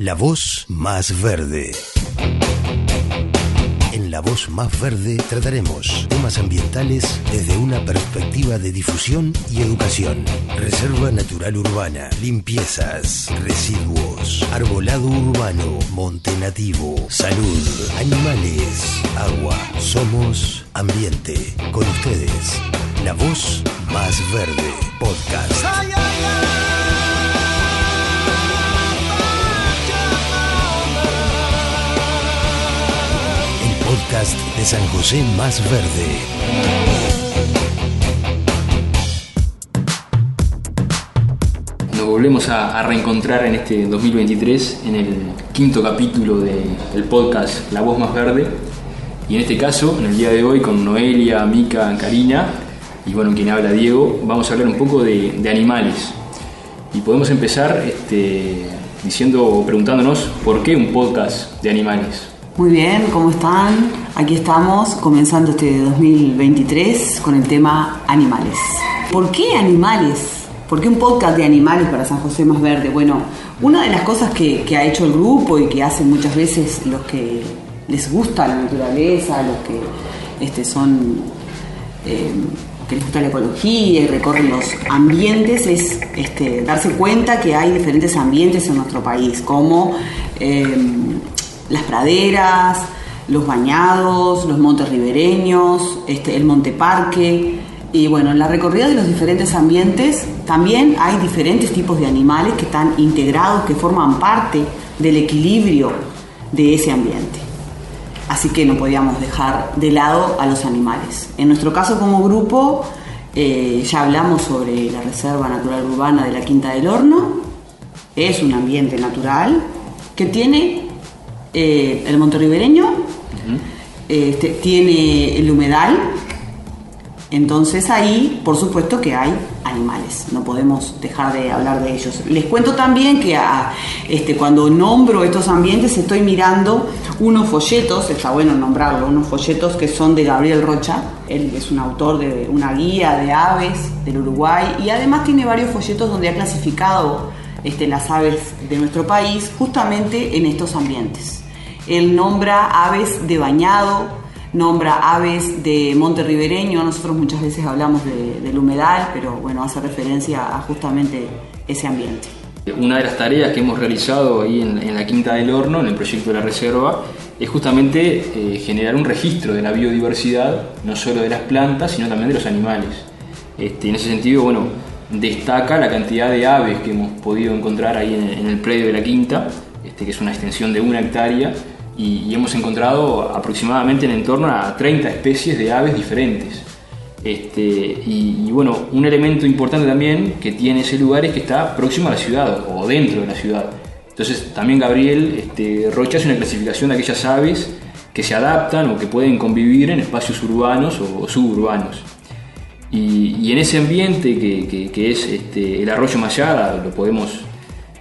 La voz más verde. En La Voz Más Verde trataremos temas ambientales desde una perspectiva de difusión y educación. Reserva natural urbana, limpiezas, residuos, arbolado urbano, monte nativo, salud, animales, agua. Somos ambiente. Con ustedes, La Voz Más Verde Podcast. Podcast de San José Más Verde. Nos volvemos a reencontrar en este 2023 en el quinto capítulo del podcast La Voz Más Verde, y en este caso, en el día de hoy, con Noelia, Mica, Karina y bueno, quien habla Diego, vamos a hablar un poco de animales. Y podemos empezar preguntándonos por qué un podcast de animales. Muy bien, ¿cómo están? Aquí estamos comenzando este 2023 con el tema animales. ¿Por qué animales? ¿Por qué un podcast de animales para San José Más Verde? Bueno, una de las cosas que ha hecho el grupo y que hacen muchas veces los que les gusta la naturaleza, los que que les gusta la ecología y recorren los ambientes, es darse cuenta que hay diferentes ambientes en nuestro país, como las praderas, los bañados, los montes ribereños, el monte parque. Y bueno, en la recorrida de los diferentes ambientes también hay diferentes tipos de animales que están integrados, que forman parte del equilibrio de ese ambiente. Así que no podíamos dejar de lado a los animales. En nuestro caso como grupo, ya hablamos sobre la Reserva Natural Urbana de la Quinta del Horno. Es un ambiente natural que tiene el monte ribereño, tiene el humedal. Entonces ahí, por supuesto que hay animales, no podemos dejar de hablar de ellos. Les cuento también que cuando nombro estos ambientes estoy mirando unos folletos, está bueno nombrarlo, unos folletos que son de Gabriel Rocha. Él es un autor de una guía de aves del Uruguay y además tiene varios folletos donde ha clasificado las aves de nuestro país justamente en estos ambientes. Él nombra aves de bañado, nombra aves de monte ribereño. Nosotros muchas veces hablamos del humedal, pero bueno, hace referencia a justamente ese ambiente. Una de las tareas que hemos realizado ahí en la Quinta del Horno, en el proyecto de la reserva, es justamente generar un registro de la biodiversidad, no solo de las plantas, sino también de los animales. En ese sentido, bueno, destaca la cantidad de aves que hemos podido encontrar ahí en el predio de la Quinta, que es una extensión de 1 hectárea, y hemos encontrado aproximadamente en torno a 30 especies de aves diferentes. Y bueno, un elemento importante también que tiene ese lugar es que está próximo a la ciudad o dentro de la ciudad. Entonces también Gabriel Rocha hace una clasificación de aquellas aves que se adaptan o que pueden convivir en espacios urbanos o suburbanos. Y en ese ambiente que es el arroyo Mayada, lo podemos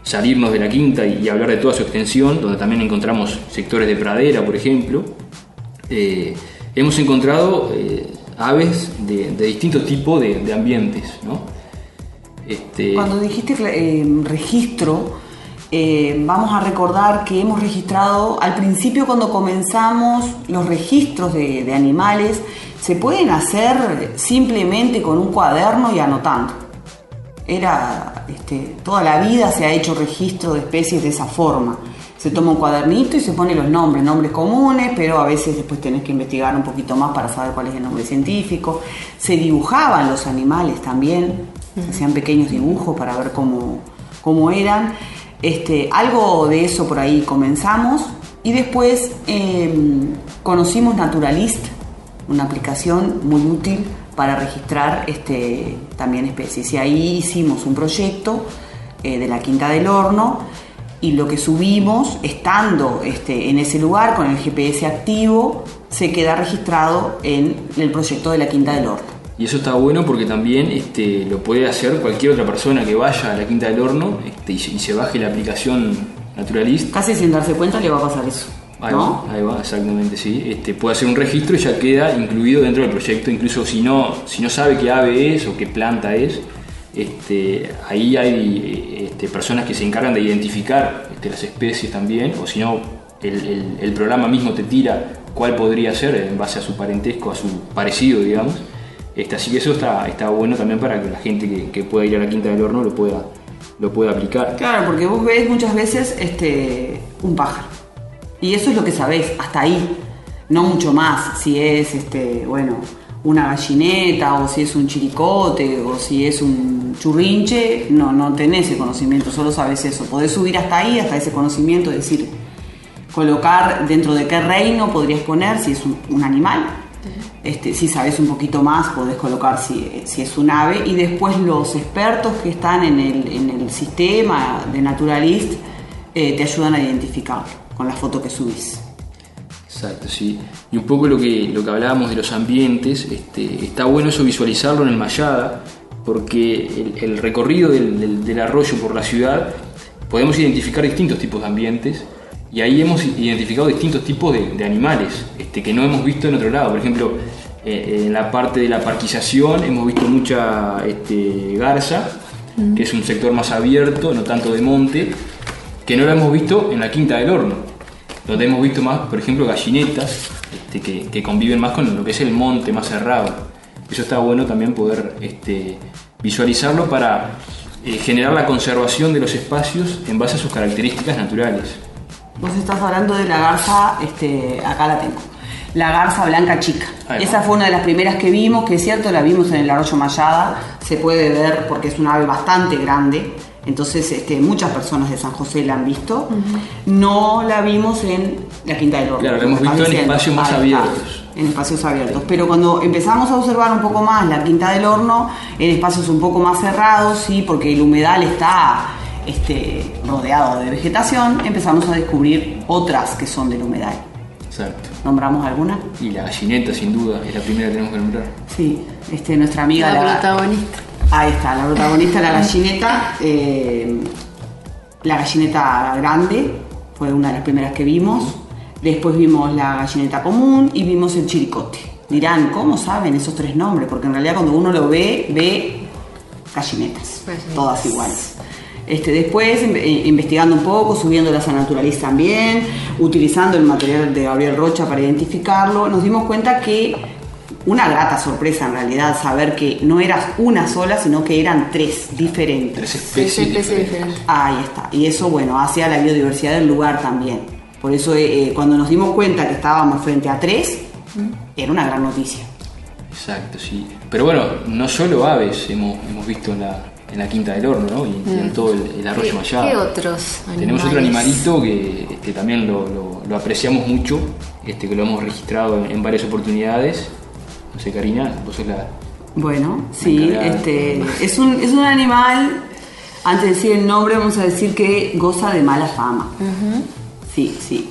salirnos de la Quinta y hablar de toda su extensión, donde también encontramos sectores de pradera, por ejemplo. Hemos encontrado aves de distintos tipos de ambientes, ¿no? Cuando dijiste registro, vamos a recordar que hemos registrado al principio, cuando comenzamos, los registros de animales se pueden hacer simplemente con un cuaderno y anotando. Toda la vida se ha hecho registro de especies de esa forma. Se toma un cuadernito y se pone los nombres comunes, pero a veces después tenés que investigar un poquito más para saber cuál es el nombre científico. Se dibujaban los animales también, se hacían pequeños dibujos para ver cómo eran. Algo de eso por ahí comenzamos, y después conocimos Naturalist, una aplicación muy útil para registrar también especies, y ahí hicimos un proyecto de la Quinta del Horno, y lo que subimos estando en ese lugar con el GPS activo se queda registrado en el proyecto de la Quinta del Horno. Y eso está bueno porque también lo puede hacer cualquier otra persona que vaya a la Quinta del Horno y se baje la aplicación Naturalist. Casi sin darse cuenta le va a pasar eso. Ahí va, exactamente, sí. Puede hacer un registro y ya queda incluido dentro del proyecto, incluso si no sabe qué ave es o qué planta es, Ahí hay personas que se encargan de identificar las especies también, o si no, el programa mismo te tira cuál podría ser en base a su parentesco, a su parecido, digamos. Así que eso está bueno también para que la gente que pueda ir a la Quinta del Horno lo pueda aplicar. Claro, porque vos ves muchas veces un pájaro. Y eso es lo que sabés, hasta ahí. No mucho más, si es una gallineta, o si es un chiricote, o si es un churrinche, no tenés ese conocimiento, solo sabés eso. Podés subir hasta ahí, hasta ese conocimiento, es decir, colocar dentro de qué reino podrías poner, si es un animal. Si sabés un poquito más, podés colocar si es un ave, y después los expertos que están en el sistema de Naturalist te ayudan a identificarlo con la foto que subís. Exacto, sí. Y un poco lo que hablábamos de los ambientes, está bueno eso visualizarlo en el Mayada, porque el recorrido del arroyo por la ciudad podemos identificar distintos tipos de ambientes, y ahí hemos identificado distintos tipos de animales que no hemos visto en otro lado. Por ejemplo, en la parte de la parquización hemos visto mucha garza, que es un sector más abierto, no tanto de monte, que no lo hemos visto en la Quinta del Horno, donde hemos visto más, por ejemplo, gallinetas que conviven más con lo que es el monte más cerrado. Eso está bueno también poder visualizarlo para generar la conservación de los espacios en base a sus características naturales. Vos estás hablando de la garza, acá la tengo, la garza blanca chica. Esa fue una de las primeras que vimos, que es cierto, la vimos en el arroyo Mayada, se puede ver porque es una ave bastante grande. Entonces muchas personas de San José la han visto. No la vimos en la Quinta del Horno. Claro, la hemos visto en espacios más abiertos. En espacios abiertos. Pero cuando empezamos a observar un poco más la Quinta del Horno, en espacios un poco más cerrados, sí, porque el humedal está rodeado de vegetación, empezamos a descubrir otras que son del humedal. Exacto. ¿Nombramos alguna? Y la gallineta, sin duda, es la primera que tenemos que nombrar. Sí, nuestra amiga la protagonista. Ahí está, la protagonista, la gallineta. La gallineta grande fue una de las primeras que vimos. Después vimos la gallineta común y vimos el chiricote. Dirán, ¿cómo saben esos tres nombres? Porque en realidad cuando uno lo ve gallinetas, todas iguales. Después, investigando un poco, subiéndolas a Naturalist también, utilizando el material de Gabriel Rocha para identificarlo, nos dimos cuenta que una grata sorpresa en realidad saber que no eras una sola, sino que eran tres diferentes. Tres especies diferentes. Ahí está. Y eso, hacia la biodiversidad del lugar también. Por eso, cuando nos dimos cuenta que estábamos frente a tres, era una gran noticia. Exacto, sí. Pero bueno, no solo aves hemos visto en la Quinta del Horno, ¿no? Y en todo el arroyo Mayada. ¿Qué otros animales? Tenemos otro animalito que también lo apreciamos mucho, que lo hemos registrado en varias oportunidades. No sé, Karina, vos sos la... Bueno, sí, es un animal, antes de decir el nombre, vamos a decir que goza de mala fama. Sí.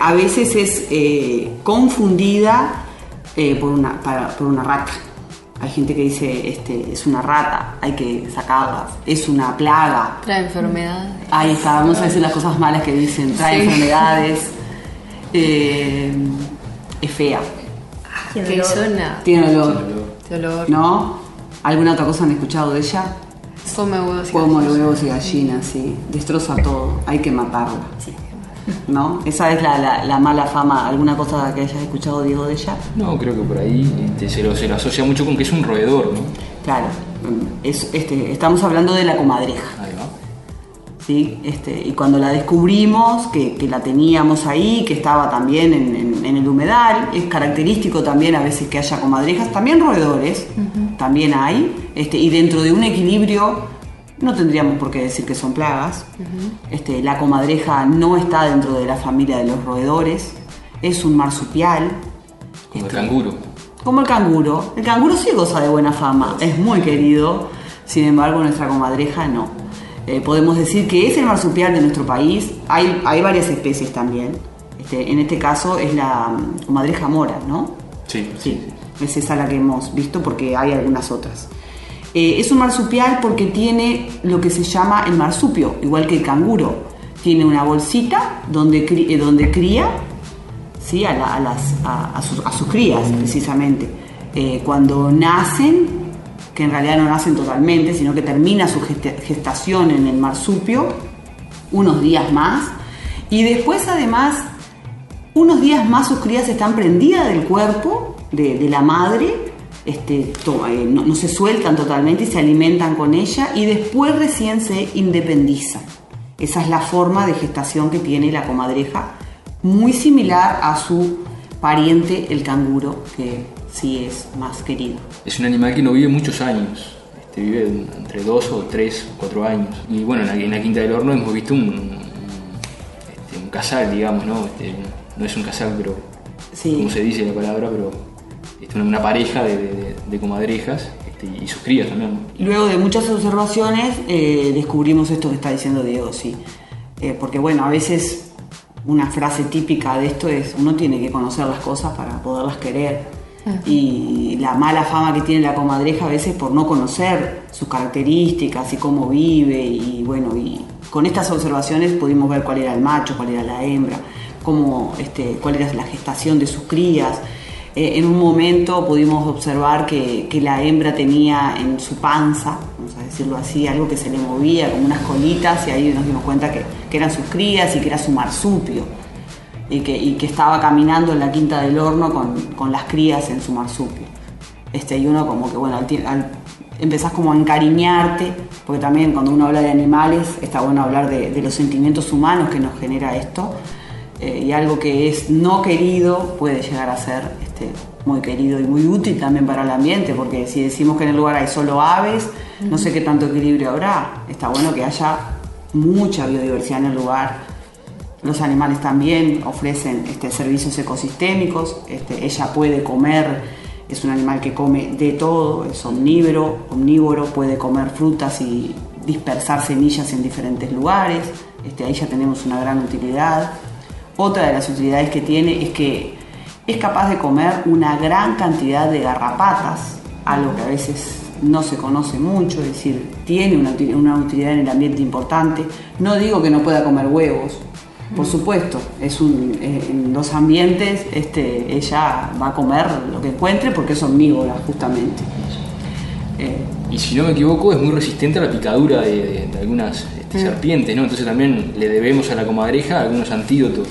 A veces es confundida por una rata. Hay gente que dice, es una rata, hay que sacarla, es una plaga. Trae enfermedades. Ahí está, vamos a decir las cosas malas que dicen, trae enfermedades, es fea. ¿Qué zona? Tiene olor. ¿No? ¿Alguna otra cosa han escuchado de ella? Come huevos y Come gallinas. huevos y gallinas, sí. Destroza todo, hay que matarla. Sí. ¿No? Esa es la mala fama. ¿Alguna cosa que hayas escuchado, Diego, de ella? No, creo que por ahí se lo asocia mucho con que es un roedor, ¿no? Claro. Estamos hablando de la comadreja. Ahí va. ¿Sí? Y cuando la descubrimos, que la teníamos ahí, que estaba también en el humedal, es característico también a veces que haya comadrejas, también roedores, también hay, y dentro de un equilibrio no tendríamos por qué decir que son plagas. La comadreja no está dentro de la familia de los roedores, es un marsupial. Como el canguro. Como el canguro. El canguro sí goza de buena fama, es muy querido, sin embargo nuestra comadreja no. Podemos decir que es el marsupial de nuestro país. Hay varias especies también. En este caso es la comadreja mora, ¿no? Sí. Es esa la que hemos visto porque hay algunas otras. Es un marsupial porque tiene lo que se llama el marsupio, igual que el canguro. Tiene una bolsita donde cría, ¿sí? a sus crías, precisamente. Cuando nacen, que en realidad no nacen totalmente, sino que termina su gestación en el marsupio unos días más, y después además unos días más sus crías están prendidas del cuerpo de la madre, no se sueltan totalmente y se alimentan con ella, y después recién se independizan. Esa es la forma de gestación que tiene la comadreja, muy similar a su pariente el canguro, que sí es más querido. Es un animal que no vive muchos años, vive entre 2 o 3 o 4 años. Y bueno, en la Quinta del Horno hemos visto un casal, digamos, ¿no? No es un casal, pero sí, como se dice la palabra, pero una pareja de comadrejas y sus crías también. Luego de muchas observaciones descubrimos esto que está diciendo Diego, sí. Porque bueno, a veces una frase típica de esto es: uno tiene que conocer las cosas para poderlas querer. Y la mala fama que tiene la comadreja a veces por no conocer sus características y cómo vive, y bueno, y con estas observaciones pudimos ver cuál era el macho, cuál era la hembra, cuál era la gestación de sus crías. En un momento pudimos observar que la hembra tenía en su panza, vamos a decirlo así, algo que se le movía como unas colitas, y ahí nos dimos cuenta que eran sus crías y que era su marsupio. Y que estaba caminando en la Quinta del Horno con las crías en su marsupio. Y uno como que, bueno, empezás como a encariñarte, porque también cuando uno habla de animales está bueno hablar de los sentimientos humanos que nos genera esto, y algo que es no querido puede llegar a ser muy querido y muy útil también para el ambiente, porque si decimos que en el lugar hay solo aves, no sé qué tanto equilibrio habrá. Está bueno que haya mucha biodiversidad en el lugar. Los animales también ofrecen servicios ecosistémicos. Ella puede comer, es un animal que come de todo, es omnívoro, puede comer frutas y dispersar semillas en diferentes lugares. Ahí ya tenemos una gran utilidad. Otra de las utilidades que tiene es que es capaz de comer una gran cantidad de garrapatas, algo que a veces no se conoce mucho, es decir, tiene una utilidad en el ambiente importante. No digo que no pueda comer huevos, por supuesto, en los ambientes ella va a comer lo que encuentre porque es omnívora justamente. Y si no me equivoco es muy resistente a la picadura de algunas serpientes, ¿no? Entonces también le debemos a la comadreja algunos antídotos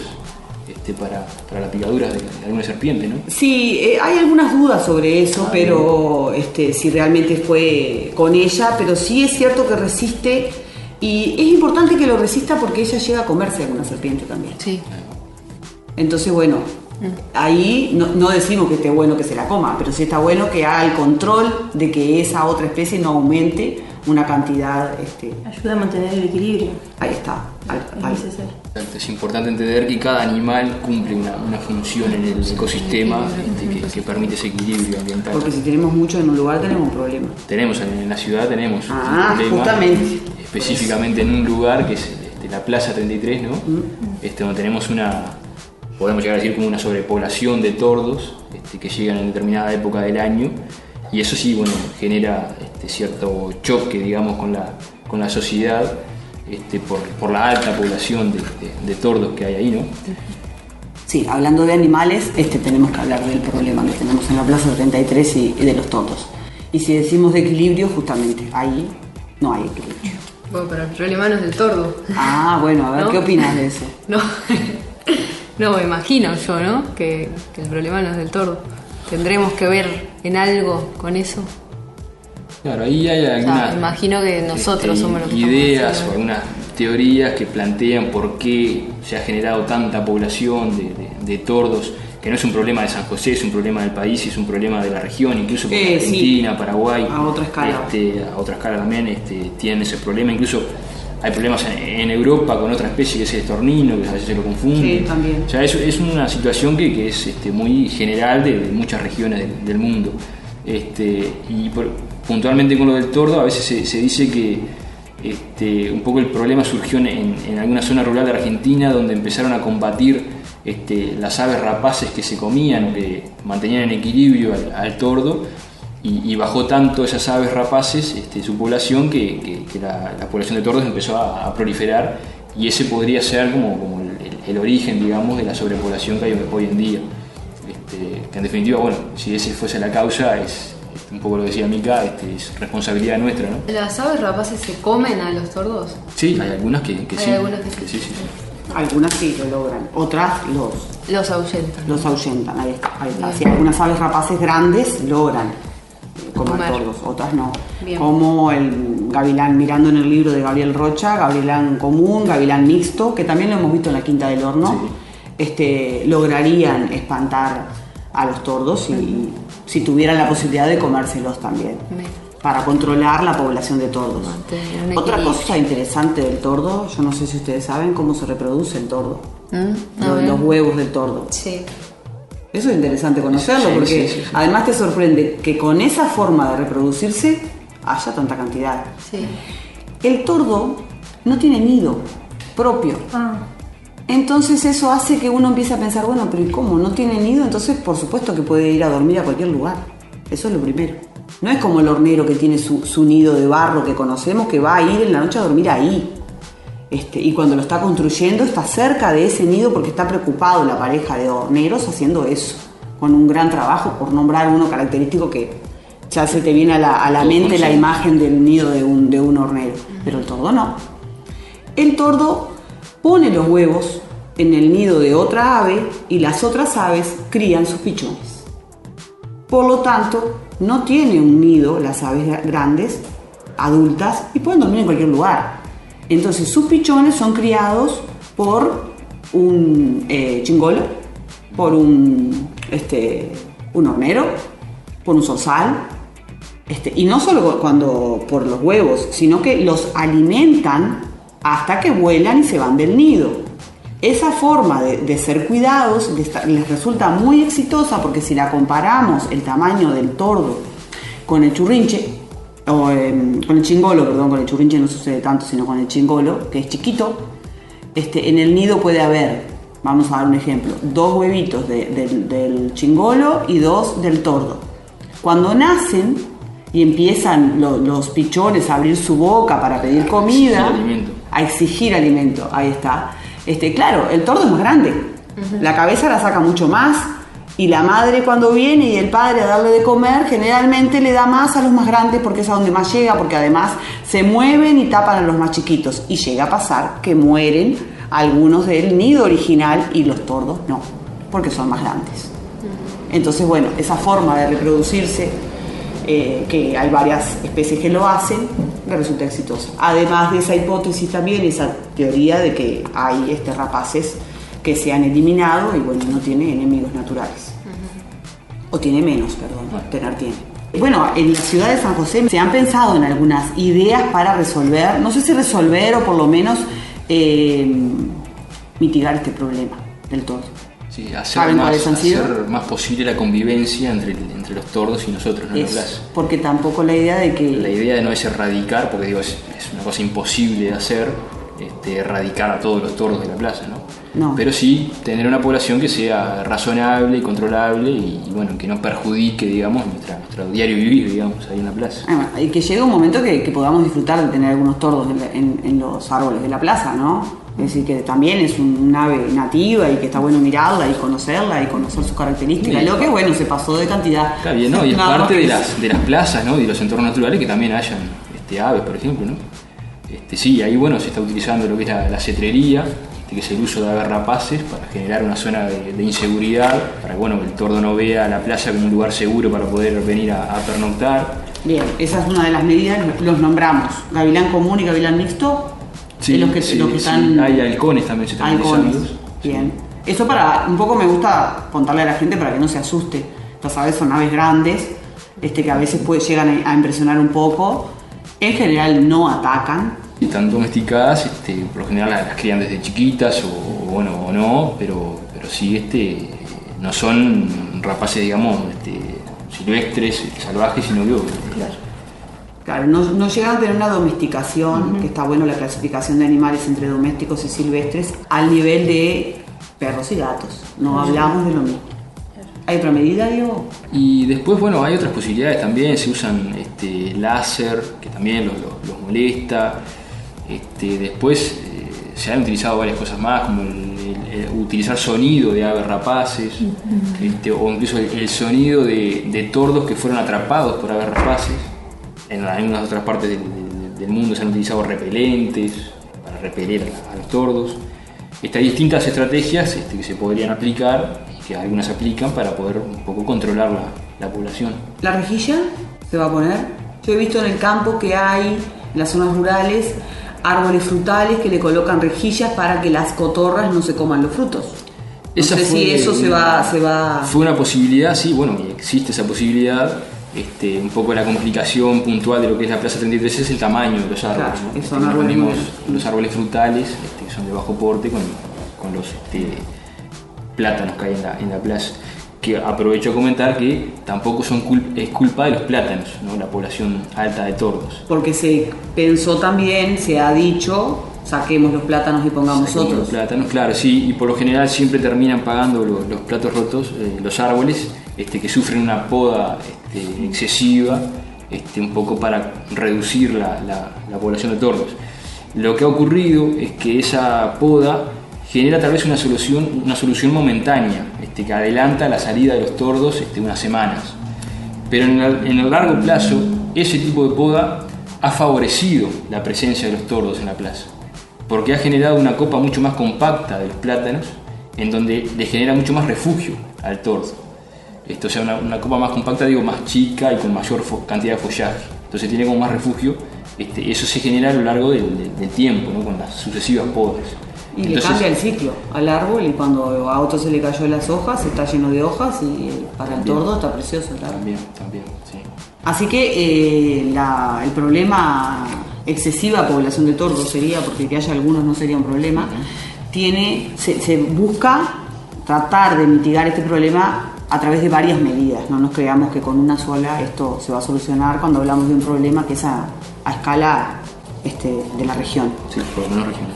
para la picadura de alguna serpiente, ¿no? Sí, hay algunas dudas sobre eso, pero si realmente fue con ella, pero sí es cierto que resiste. Y es importante que lo resista porque ella llega a comerse alguna serpiente también. Sí. Entonces, bueno, ahí no decimos que esté bueno que se la coma, pero sí está bueno que haga el control de que esa otra especie no aumente una cantidad. Ayuda a mantener el equilibrio. Ahí está. Es importante entender que cada animal cumple una función en el ecosistema que permite ese equilibrio ambiental. Porque si tenemos mucho en un lugar tenemos un problema. En la ciudad tenemos un problema. Justamente. Específicamente en un lugar que es la Plaza 33, ¿no? Donde tenemos podemos llegar a decir como una sobrepoblación de tordos que llegan en determinada época del año, y eso sí, bueno, genera cierto choque, digamos, con la sociedad por la alta población de tordos que hay ahí, ¿no? Sí, hablando de animales, tenemos que hablar del problema que tenemos en la Plaza 33 y de los tordos. Y si decimos de equilibrio, justamente ahí no hay equilibrio. Bueno, pero el problema no es del tordo. Ah, bueno, a ver, ¿no? ¿Qué opinas de eso? No, me imagino yo, ¿no? Que el problema no es del tordo. ¿Tendremos que ver en algo con eso? Claro, ahí hay algunas imagino que nosotros somos los que ideas o algunas teorías que plantean por qué se ha generado tanta población de tordos, que no es un problema de San José, es un problema del país y es un problema de la región, incluso porque Argentina, sí, Paraguay, a otra escala, a otra escala también tienen ese problema. Incluso hay problemas en Europa con otra especie que es el estornino, que a veces se lo confunde. Sí, también. O sea, es una situación que es muy general de muchas regiones del mundo. Puntualmente con lo del tordo, a veces se dice que un poco el problema surgió en alguna zona rural de Argentina, donde empezaron a combatir las aves rapaces que se comían o que mantenían en equilibrio al tordo, y bajó tanto esas aves rapaces su población que la población de tordos empezó a proliferar, y ese podría ser como el origen, digamos, de la sobrepoblación que hay hoy en día. Que en definitiva, bueno, si esa fuese la causa, es un poco lo decía Mica, es responsabilidad nuestra, ¿no? ¿Las aves rapaces se comen a los tordos? Sí, hay algunas que Hay sí. algunas que sí. Sí. Algunas sí lo logran, otras Los ahuyentan. los ahuyentan. Ahí está. Sí, algunas aves rapaces grandes logran comer Comer. tordos, otras no. Bien. Como el gavilán, mirando en el libro de Gabriel Rocha, gavilán común, gavilán mixto, que también lo hemos visto en la Quinta del Horno, lograrían espantar a los tordos si tuvieran la posibilidad de comérselos también, para controlar la población de tordos. Mantener un Otra equilibrio. cosa interesante del tordo, yo no sé si ustedes saben cómo se reproduce el tordo, A ver. los huevos del tordo. Sí. Eso es interesante conocerlo, Sí, porque sí. además te sorprende que con esa forma de reproducirse haya tanta cantidad. Sí. El tordo no tiene nido propio. Entonces eso hace que uno empiece a pensar, bueno, pero ¿y cómo? ¿No tiene nido? Entonces por supuesto que puede ir a dormir a cualquier lugar. Eso es lo primero. No es como el hornero que tiene su nido de barro que conocemos, que va a ir en la noche a dormir ahí. Y cuando lo está construyendo está cerca de ese nido porque está preocupado la pareja de horneros haciendo eso, con un gran trabajo, por nombrar uno característico que ya se te viene a la mente la imagen del nido de un hornero. Pero el tordo no. El tordo pone los huevos en el nido de otra ave y las otras aves crían sus pichones. Por lo tanto, no tiene un nido las aves grandes, adultas, y pueden dormir en cualquier lugar. Entonces sus pichones son criados por un chingolo, por un hornero, por un zorzal, y no solo por los huevos, sino que los alimentan hasta que vuelan y se van del nido. Esa forma de ser cuidados les resulta muy exitosa, porque si la comparamos el tamaño del tordo con el churrinche, con el chingolo, perdón, con el churrinche no sucede tanto, sino con el chingolo, que es chiquito, en el nido puede haber, vamos a dar un ejemplo, 2 huevitos del chingolo y 2 del tordo. Cuando nacen y empiezan los pichones a abrir su boca para pedir comida, a exigir alimento, ahí está. Claro, el tordo es más grande, la cabeza la saca mucho más, y la madre cuando viene y el padre a darle de comer generalmente le da más a los más grandes porque es a donde más llega, porque además se mueven y tapan a los más chiquitos, y llega a pasar que mueren algunos del nido original y los tordos no, porque son más grandes. Entonces bueno, esa forma de reproducirse, que hay varias especies que lo hacen, le resulta exitosa. Además de esa hipótesis también, esa teoría de que hay rapaces que se han eliminado y bueno, no tiene enemigos naturales. O tiene menos, perdón, tiene. Bueno, en la ciudad de San José se han pensado en algunas ideas para resolver, no sé si resolver o por lo menos mitigar este problema del tordo. Sí, ¿Saben cuáles han sido? hacer más posible la convivencia entre los tordos y nosotros, ¿no? En la plaza. Porque tampoco la idea de que... La idea no es erradicar, porque digo, es una cosa imposible de hacer, erradicar a todos los tordos de la plaza, ¿no? No. Pero sí tener una población que sea razonable y controlable y bueno, que no perjudique, digamos, nuestro diario vivir, digamos, ahí en la plaza. Y que llegue un momento que podamos disfrutar de tener algunos tordos en los árboles de la plaza, ¿no? Es decir, que también es un ave nativa y que está bueno mirarla y conocerla y conocer sus características. Sí. Lo que bueno, se pasó de cantidad. Está bien, ¿no? Y es Nada parte más de las plazas, ¿no? Y de los entornos naturales que también hayan aves, por ejemplo, ¿no? Sí, ahí bueno, se está utilizando lo que es la cetrería, que es el uso de aves rapaces para generar una zona de inseguridad, para que bueno, el tordo no vea la playa como un lugar seguro para poder venir a pernoctar. Bien, esa es una de las medidas, los nombramos, gavilán común y gavilán mixto. Sí, los que están... Hay halcones también, se están utilizando. Bien. Eso para, un poco me gusta contarle a la gente para que no se asuste. Estas aves son aves grandes, que a veces llegan a impresionar un poco. En general no atacan. Y están domesticadas, por lo general las crían desde chiquitas o no, pero sí no son rapaces, digamos, silvestres, salvajes, sino que... Claro, no llegan a tener una domesticación, que está bueno la clasificación de animales entre domésticos y silvestres, al nivel de perros y gatos. No hablamos de lo mismo. ¿Hay otra medida, Diego? Y después, bueno, hay otras posibilidades también, se usan láser, que también los molesta. Después se han utilizado varias cosas más, como el utilizar sonido de aves rapaces, o incluso el sonido de tordos que fueron atrapados por aves rapaces. En algunas otras partes del mundo se han utilizado repelentes para repeler a los tordos. Hay distintas estrategias que se podrían aplicar, que algunas aplican para poder un poco controlar la población. ¿La rejilla se va a poner? Yo he visto en el campo que hay, en las zonas rurales, árboles frutales que le colocan rejillas para que las cotorras no se coman los frutos. No sé si eso se va... Fue una posibilidad, sí, bueno, existe esa posibilidad. Un poco la complicación puntual de lo que es la Plaza 33 es el tamaño de los árboles. Claro, ¿no? Son árboles tenemos los árboles frutales, que son de bajo porte, con los plátanos que hay en la plaza. Que aprovecho a comentar que tampoco es culpa de los plátanos, ¿no? La población alta de tordos. Porque se pensó también, se ha dicho, saquemos los plátanos y pongamos otros. Los plátanos, claro, sí, y por lo general siempre terminan pagando los platos rotos, los árboles, que sufren una poda excesiva, un poco para reducir la población de tordos. Lo que ha ocurrido es que esa poda genera tal vez una solución momentánea, que adelanta la salida de los tordos unas semanas. Pero en el largo plazo, ese tipo de poda ha favorecido la presencia de los tordos en la plaza, porque ha generado una copa mucho más compacta de los plátanos, en donde le genera mucho más refugio al tordo. O sea, una copa más compacta, más chica y con mayor cantidad de follaje. Entonces tiene como más refugio. Eso se genera a lo largo del tiempo, ¿no? Con las sucesivas podas. Y entonces, le cambia el ciclo al árbol, y cuando a otro se le cayó las hojas, está lleno de hojas, y para el tordo está precioso el árbol. También, sí. Así que el problema, excesiva población de tordos sería, porque que haya algunos no sería un problema, se busca tratar de mitigar este problema a través de varias medidas. No nos creamos que con una sola esto se va a solucionar cuando hablamos de un problema que es a escala de la región. Sí, por lo menos regional.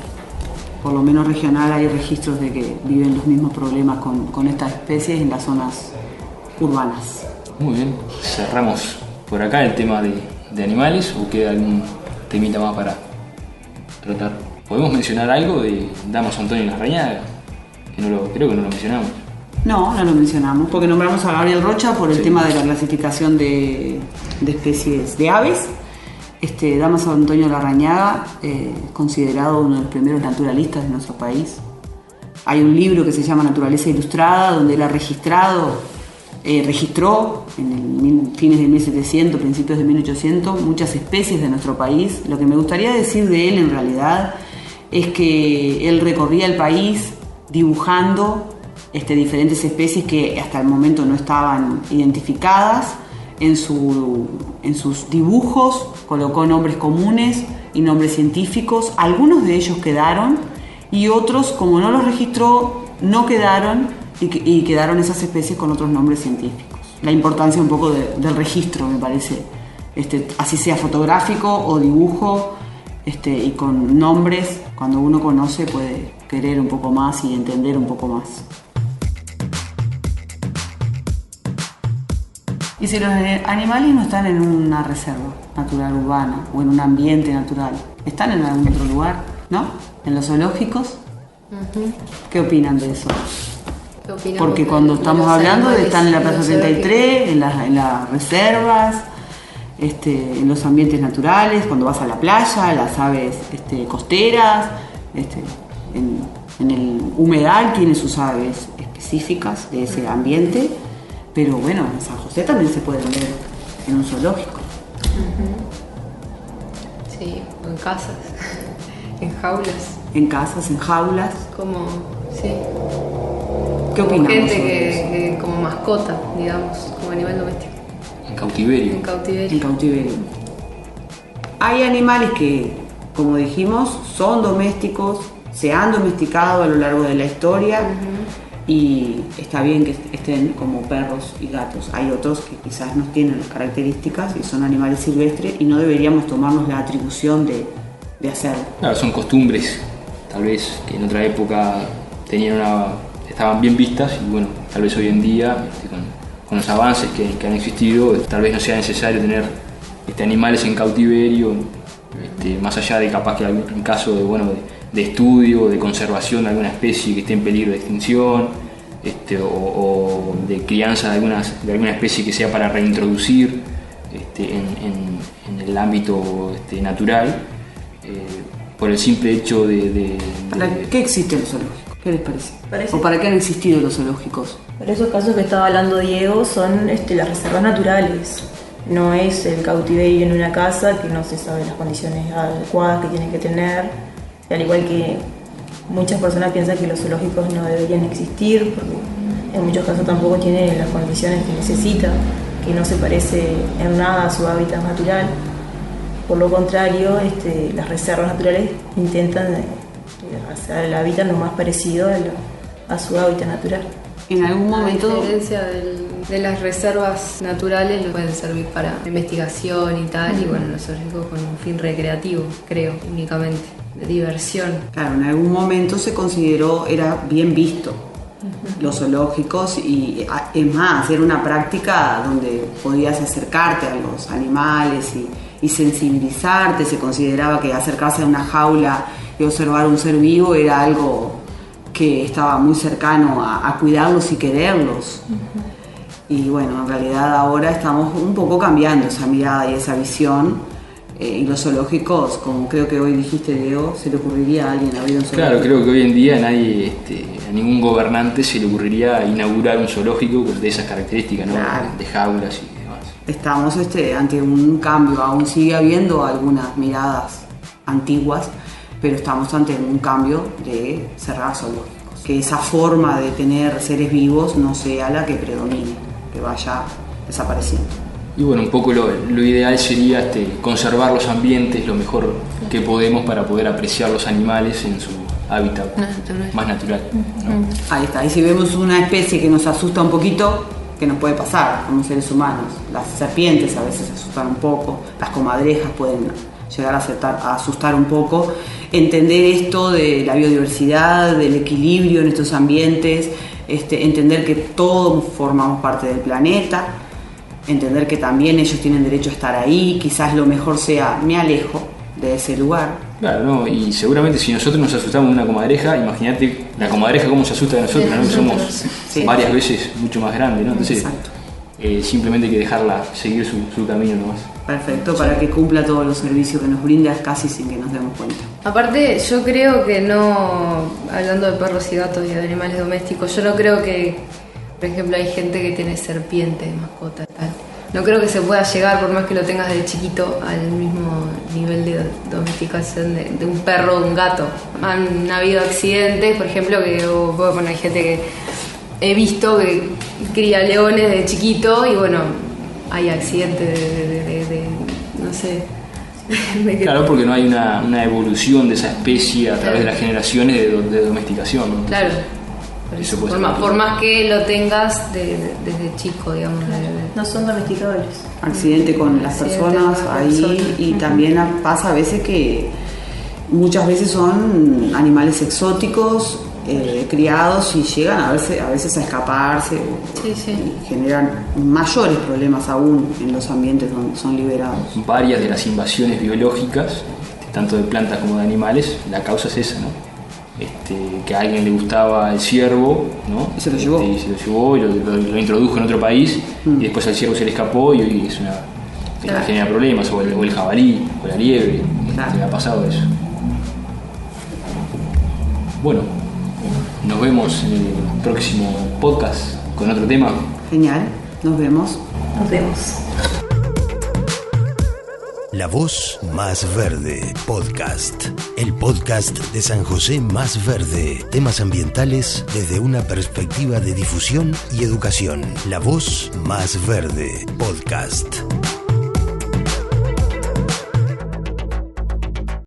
Por lo menos regional hay registros de que viven los mismos problemas con estas especies en las zonas urbanas. Muy bien, cerramos por acá el tema de animales, o queda algún temita más para tratar. ¿Podemos mencionar algo de Damaso Antonio Larrañaga? Creo que no lo mencionamos. No lo mencionamos, porque nombramos a Gabriel Rocha por el tema de la clasificación de especies de aves. Damaso Antonio Larrañaga, considerado uno de los primeros naturalistas de nuestro país. Hay un libro que se llama Naturaleza Ilustrada, donde él ha registró en fines de 1700, principios de 1800, muchas especies de nuestro país. Lo que me gustaría decir de él en realidad es que él recorría el país dibujando diferentes especies que hasta el momento no estaban identificadas. En sus dibujos colocó nombres comunes y nombres científicos. Algunos de ellos quedaron, y otros, como no los registró, no quedaron, y quedaron esas especies con otros nombres científicos. La importancia un poco del registro, me parece, así sea fotográfico o dibujo, y con nombres, cuando uno conoce puede querer un poco más y entender un poco más. Y si los animales no están en una reserva natural urbana o en un ambiente natural, están en algún otro lugar, ¿no? En los zoológicos. ¿Qué opinan de eso? Porque cuando estamos hablando de estar en la Plaza 33, en las reservas, en los ambientes naturales, cuando vas a la playa, las aves costeras, en el humedal tiene sus aves específicas de ese ambiente. Pero bueno, en San José también se pueden ver en un zoológico. Sí, en casas, en jaulas. En casas, en jaulas. Como, sí. ¿Qué opinamos? Gente que como mascota, digamos, como animal doméstico. En cautiverio. En cautiverio. En cautiverio. Hay animales que, como dijimos, son domésticos, se han domesticado a lo largo de la historia. Y está bien que estén como perros y gatos. Hay otros que quizás no tienen las características y son animales silvestres, y no deberíamos tomarnos la atribución de hacerlo. Claro, son costumbres, tal vez, que en otra época estaban bien vistas, y bueno, tal vez hoy en día, con los avances que han existido, tal vez no sea necesario tener animales en cautiverio, más allá de capaz que en caso de estudio, de conservación de alguna especie que esté en peligro de extinción, o de crianza de alguna especie que sea para reintroducir en el ámbito natural, por el simple hecho de ¿Para qué existen los zoológicos? ¿Qué les parece? Parece- ¿O para qué han existido los zoológicos? Pero esos casos que estaba hablando Diego son las reservas naturales. No es el cautiverio en una casa que no se sabe las condiciones adecuadas que tiene que tener. Al igual que muchas personas piensan que los zoológicos no deberían existir, porque en muchos casos tampoco tiene las condiciones que necesita, que no se parece en nada a su hábitat natural. Por lo contrario, las reservas naturales intentan hacer el hábitat lo más parecido a su hábitat natural. En algún momento... A diferencia de las reservas naturales, no pueden servir para investigación y tal, y bueno, los zoológicos con un fin recreativo, creo, únicamente, de diversión. Claro, en algún momento se consideró, era bien visto los zoológicos, y es más, era una práctica donde podías acercarte a los animales y sensibilizarte. Se consideraba que acercarse a una jaula y observar un ser vivo era algo que estaba muy cercano a cuidarlos y quererlos. Y bueno, en realidad ahora estamos un poco cambiando esa mirada y esa visión. Y los zoológicos, como creo que hoy dijiste, Diego, ¿se le ocurriría a alguien abrir un zoológico? Claro, creo que hoy en día a ningún gobernante se le ocurriría inaugurar un zoológico de esas características, ¿no? Claro. De jaulas y demás. Estamos ante un cambio, aún sigue habiendo algunas miradas antiguas, pero estamos ante un cambio de cerrar zoológicos. Que esa forma de tener seres vivos no sea la que predomine, que vaya desapareciendo. Y bueno, un poco lo ideal sería conservar los ambientes lo mejor que podemos para poder apreciar los animales en su hábitat más natural, ¿no? Ahí está, y si vemos una especie que nos asusta un poquito, ¿qué nos puede pasar como seres humanos? Las serpientes a veces asustan un poco, las comadrejas pueden llegar a asustar un poco. Entender esto de la biodiversidad, del equilibrio en estos ambientes, entender que todos formamos parte del planeta, entender que también ellos tienen derecho a estar ahí. Quizás lo mejor sea, me alejo de ese lugar. Claro, ¿no? Y seguramente si nosotros nos asustamos de una comadreja, imagínate la comadreja cómo se asusta de nosotros, ¿no? Que somos Sí. varias veces mucho más grandes, ¿no? Entonces, Exacto. simplemente hay que dejarla seguir su camino nomás. Perfecto, para que cumpla todos los servicios que nos brinda casi sin que nos demos cuenta. Aparte, yo creo que no, hablando de perros y gatos y de animales domésticos, yo no creo que, por ejemplo, hay gente que tiene serpientes de mascota y tal. No creo que se pueda llegar, por más que lo tengas de chiquito, al mismo nivel de domesticación de un perro o de un gato. Han habido accidentes, por ejemplo, hay gente que he visto que cría leones de chiquito y bueno, hay accidentes de no sé. Claro, porque no hay una evolución de esa especie a través de las generaciones de domesticación, ¿no? Claro. Eso puede ser Por más que lo tengas desde chico, digamos. No son domesticables. Accidente con las Accidente personas con las ahí, personas. y también pasa a veces que muchas veces son animales exóticos, criados, y llegan a veces a escaparse Sí. y generan mayores problemas aún en los ambientes donde son liberados. Varias de las invasiones biológicas, tanto de plantas como de animales, la causa es esa, ¿no? Que a alguien le gustaba el ciervo, ¿no? Y se lo llevó. Y se lo llevó y lo introdujo en otro país, y después al ciervo se le escapó y hoy Claro. genera problemas, o el jabalí, o la liebre, Claro. le ha pasado eso. Bueno, nos vemos en el próximo podcast con otro tema. Genial, nos vemos. Nos vemos. La Voz Más Verde Podcast. El podcast de San José Más Verde. Temas ambientales desde una perspectiva de difusión y educación. La Voz Más Verde Podcast.